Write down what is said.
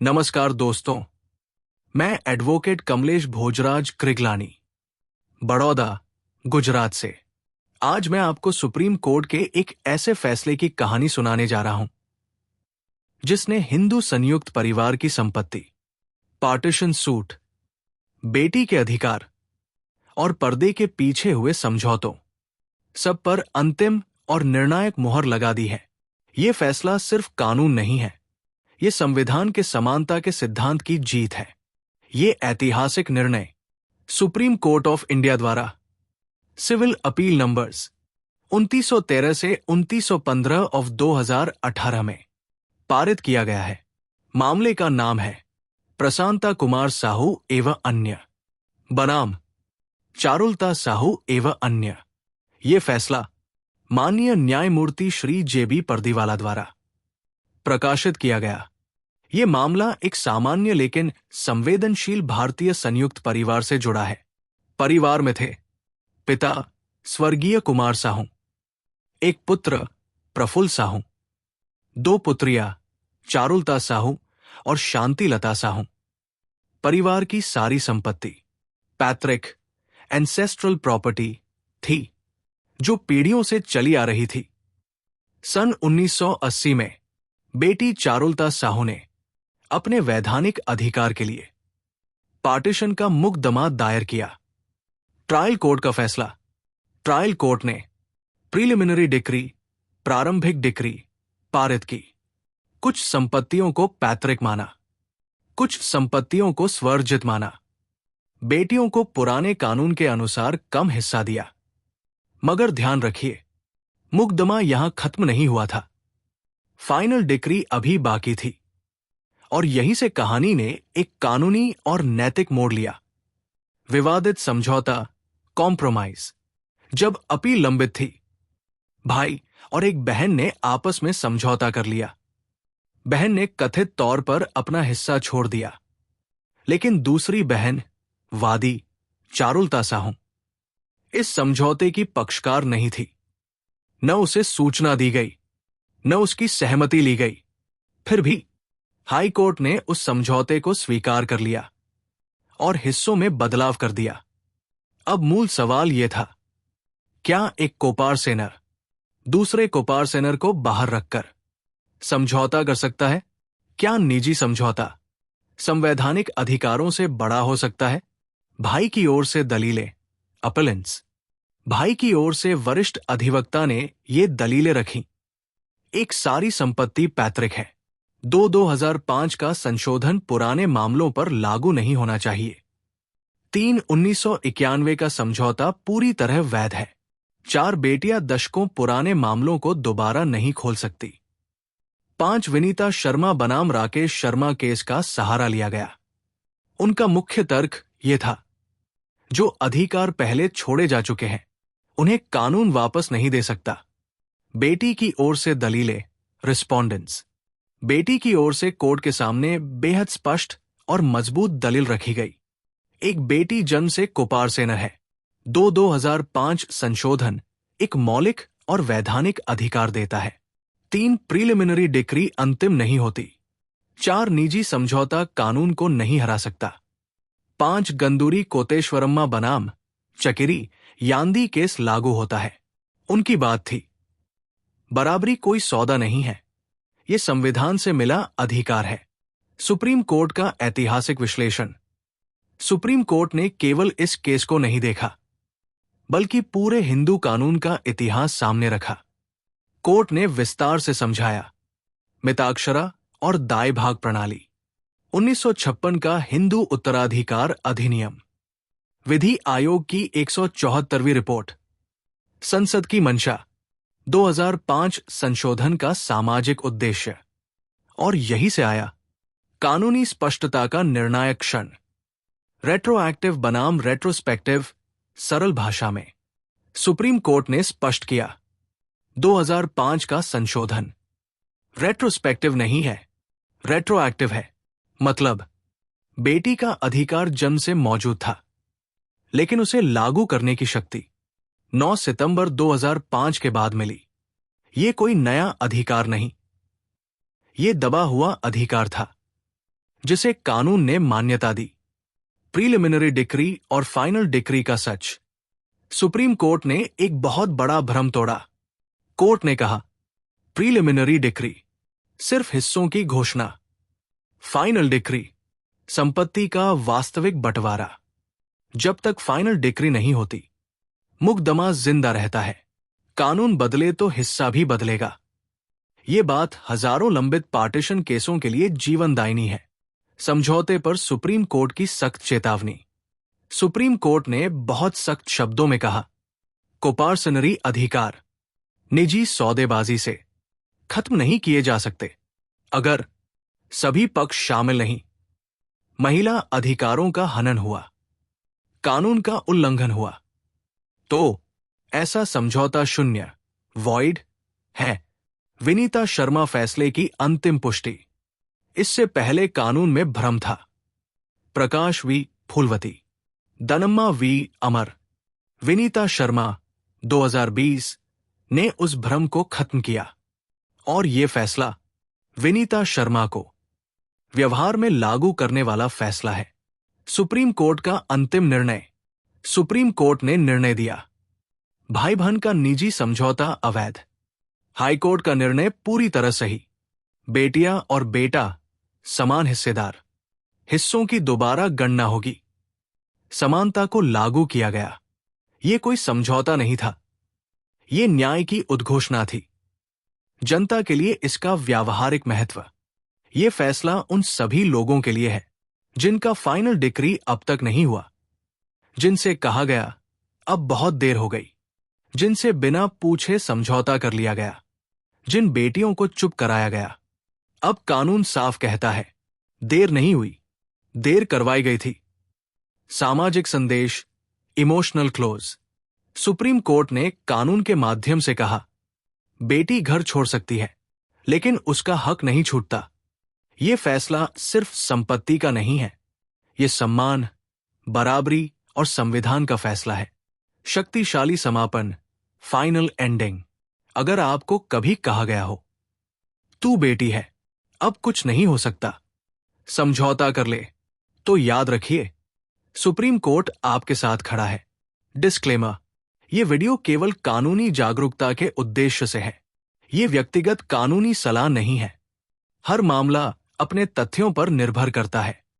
नमस्कार दोस्तों, मैं एडवोकेट कमलेश भोजराज कृगलानी, बड़ौदा, गुजरात से। आज मैं आपको सुप्रीम कोर्ट के एक ऐसे फैसले की कहानी सुनाने जा रहा हूं जिसने हिंदू संयुक्त परिवार की संपत्ति, पार्टीशन सूट, बेटी के अधिकार और पर्दे के पीछे हुए समझौतों सब पर अंतिम और निर्णायक मुहर लगा दी है। यह फैसला सिर्फ कानून नहीं है, ये संविधान के समानता के सिद्धांत की जीत है। ये ऐतिहासिक निर्णय सुप्रीम कोर्ट ऑफ इंडिया द्वारा सिविल अपील नंबर्स 2913 से 2915 ऑफ 2018 में पारित किया गया है। मामले का नाम है प्रशांता कुमार साहू एवं अन्य, बनाम चारुलता साहू एवं अन्य। ये फैसला माननीय न्यायमूर्ति श्री जेबी पर्दीवाला द्वारा प्रकाशित किया गया। ये मामला एक सामान्य लेकिन संवेदनशील भारतीय संयुक्त परिवार से जुड़ा है। परिवार में थे पिता स्वर्गीय कुमार साहू, एक पुत्र प्रफुल्ल साहू, दो पुत्रियां चारुलता साहू और शांतिलता साहू। परिवार की सारी संपत्ति पैतृक एंसेस्ट्रल प्रॉपर्टी थी जो पीढ़ियों से चली आ रही थी। सन 1980 में बेटी चारुलता साहू ने अपने वैधानिक अधिकार के लिए पार्टीशन का मुकदमा दायर किया। ट्रायल कोर्ट का फैसला। ट्रायल कोर्ट ने प्रीलिमिनरी डिक्री, प्रारंभिक डिक्री पारित की। कुछ संपत्तियों को पैतृक माना, कुछ संपत्तियों को स्वर्जित माना। बेटियों को पुराने कानून के अनुसार कम हिस्सा दिया। मगर ध्यान रखिए, मुकदमा यहां खत्म नहीं हुआ था। फाइनल डिक्री अभी बाकी थी और यहीं से कहानी ने एक कानूनी और नैतिक मोड़ लिया। विवादित समझौता, कॉम्प्रोमाइज। जब अपील लंबित थी, भाई और एक बहन ने आपस में समझौता कर लिया। बहन ने कथित तौर पर अपना हिस्सा छोड़ दिया, लेकिन दूसरी बहन वादी चारुलता साहू इस समझौते की पक्षकार नहीं थी। न उसे सूचना दी गई, न उसकी सहमति ली गई। फिर भी हाई कोर्ट ने उस समझौते को स्वीकार कर लिया और हिस्सों में बदलाव कर दिया। अब मूल सवाल यह था, क्या एक कोपार्सेनर दूसरे कोपार्सेनर को बाहर रखकर समझौता कर सकता है? क्या निजी समझौता संवैधानिक अधिकारों से बड़ा हो सकता है? भाई की ओर से दलीलें, अपीलेंट्स। भाई की ओर से वरिष्ठ अधिवक्ता ने ये दलीलें रखीं। एक, सारी संपत्ति पैतृक है। 2005 का संशोधन पुराने मामलों पर लागू नहीं होना चाहिए। 3, 1991 का समझौता पूरी तरह वैध है। 4, बेटियां दशकों पुराने मामलों को दोबारा नहीं खोल सकती। 5, विनीता शर्मा बनाम राकेश शर्मा केस का सहारा लिया गया। उनका मुख्य तर्क यह था, जो अधिकार पहले छोड़े जा चुके हैं उन्हें कानून वापस नहीं दे सकता। बेटी की ओर से दलीलें, रिस्पोंडेंट्स। बेटी की ओर से कोर्ट के सामने बेहद स्पष्ट और मजबूत दलील रखी गई। एक, बेटी जन्म से कोपार्सेनर है। 2005 संशोधन एक मौलिक और वैधानिक अधिकार देता है। 3, प्रीलिमिनरी डिक्री अंतिम नहीं होती। 4, निजी समझौता कानून को नहीं हरा सकता। 5, गंदूरी कोतेश्वरम्मा बनाम चकिरी यांदी केस लागू होता है। उनकी बात थी, बराबरी कोई सौदा नहीं है, यह संविधान से मिला अधिकार है। सुप्रीम कोर्ट का ऐतिहासिक विश्लेषण। सुप्रीम कोर्ट ने केवल इस केस को नहीं देखा, बल्कि पूरे हिंदू कानून का इतिहास सामने रखा। कोर्ट ने विस्तार से समझाया मिताक्षरा और दाय भाग प्रणाली, 1956 का हिंदू उत्तराधिकार अधिनियम, विधि आयोग की 174वीं रिपोर्ट, संसद की मंशा, 2005 संशोधन का सामाजिक उद्देश्य, और यही से आया कानूनी स्पष्टता का निर्णायक क्षण। रेट्रोएक्टिव बनाम रेट्रोस्पेक्टिव। सरल भाषा में सुप्रीम कोर्ट ने स्पष्ट किया, 2005 का संशोधन रेट्रोस्पेक्टिव नहीं है, रेट्रोएक्टिव है। मतलब, बेटी का अधिकार जन्म से मौजूद था, लेकिन उसे लागू करने की शक्ति 9 सितंबर 2005 के बाद मिली। ये कोई नया अधिकार नहीं, ये दबा हुआ अधिकार था। जिसे कानून ने मान्यता दी। प्रीलिमिनरी डिक्री और फाइनल डिक्री का सच। सुप्रीम कोर्ट ने एक बहुत बड़ा भ्रम तोड़ा। कोर्ट ने कहा, प्रीलिमिनरी डिक्री सिर्फ हिस्सों की घोषणा, फाइनल डिक्री संपत्ति का वास्तविक बंटवारा। जब तक फाइनल डिक्री नहीं होती, मुकदमा जिंदा रहता है। कानून बदले तो हिस्सा भी बदलेगा। ये बात हजारों लंबित पार्टीशन केसों के लिए जीवनदायिनी है। समझौते पर सुप्रीम कोर्ट की सख्त चेतावनी। सुप्रीम कोर्ट ने बहुत सख्त शब्दों में कहा, कोपार्सनरी अधिकार निजी सौदेबाजी से खत्म नहीं किए जा सकते अगर सभी पक्ष शामिल नहीं। महिला अधिकारों का हनन हुआ, कानून का उल्लंघन हुआ, तो ऐसा समझौता शून्य, वॉइड है। विनीता शर्मा फैसले की अंतिम पुष्टि। इससे पहले कानून में भ्रम था। प्रकाश वी फूलवती, दनम्मा वी अमर, विनीता शर्मा 2020 ने उस भ्रम को खत्म किया और ये फैसला विनीता शर्मा को व्यवहार में लागू करने वाला फैसला है। सुप्रीम कोर्ट का अंतिम निर्णय। सुप्रीम कोर्ट ने निर्णय दिया, भाई बहन का निजी समझौता अवैध। हाईकोर्ट का निर्णय पूरी तरह सही। बेटियां और बेटा समान हिस्सेदार। हिस्सों की दोबारा गणना होगी। समानता को लागू किया गया। यह कोई समझौता नहीं था, यह न्याय की उद्घोषणा थी। जनता के लिए इसका व्यावहारिक महत्व। यह फैसला उन सभी लोगों के लिए है जिनका फाइनल डिक्री अब तक नहीं हुआ, जिनसे कहा गया अब बहुत देर हो गई, जिनसे बिना पूछे समझौता कर लिया गया, जिन बेटियों को चुप कराया गया। अब कानून साफ कहता है, देर नहीं हुई, देर करवाई गई थी। सामाजिक संदेश, इमोशनल क्लोज। सुप्रीम कोर्ट ने कानून के माध्यम से कहा, बेटी घर छोड़ सकती है, लेकिन उसका हक नहीं छूटता। यह फैसला सिर्फ संपत्ति का नहीं है, यह सम्मान, बराबरी और संविधान का फैसला है। शक्तिशाली समापन, फाइनल एंडिंग। अगर आपको कभी कहा गया हो, तू बेटी है, अब कुछ नहीं हो सकता, समझौता कर ले, तो याद रखिए, सुप्रीम कोर्ट आपके साथ खड़ा है। डिस्क्लेमर, यह वीडियो केवल कानूनी जागरूकता के उद्देश्य से है। यह व्यक्तिगत कानूनी सलाह नहीं है। हर मामला अपने तथ्यों पर निर्भर करता है।